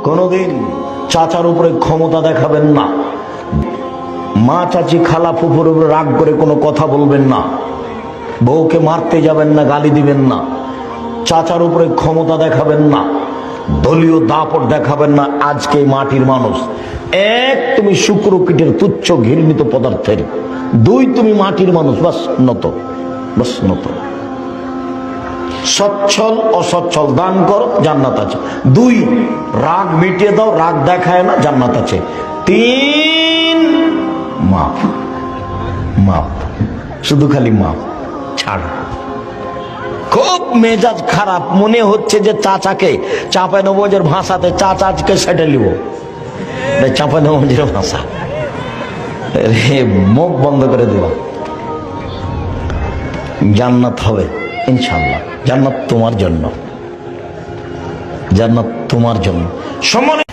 কোনোদিন চাচার উপরে ক্ষমতা দেখাবেন না। মা চাচি খালা ফুফুর উপরে রাগ করে কোনো কথা বলবেন না। বউকে মারতে যাবেন না, গালি দিবেন না। চাচার উপরে ক্ষমতা দেখাবেন না, দলীয় দাপট দেখাবেন না। আজকে মাটির মানুষ, এক, তুমি শুক্রকীটের তুচ্ছ ঘৃণিত পদার্থের, দুই, তুমি মাটির মানুষ। বাস নত, বাস নত। সচ্ছল অসচ্ছল দান করো, জান্নাত আছে। দুই, রাগ মিটিয়ে দাও, রাগ দেখায় না, জান্নাত আছে। তিন, মাফ। মাফ, শুধু খালি মাফ, ছাড়। খুব মেজাজ খারাপ, মনে হচ্ছে যে চাচাকে চাঁপাইনবাবগঞ্জের ভাষাতে চাচাকে সেটে নিব। চাঁপাইনবাবগঞ্জের ভাষা রে, মুখ বন্ধ করে দেবা। জান্নাত হবে ইনশাআল্লাহ। জান্নাত তোমার জন্য, জান্নাত তোমার জন্য। সম্মানিত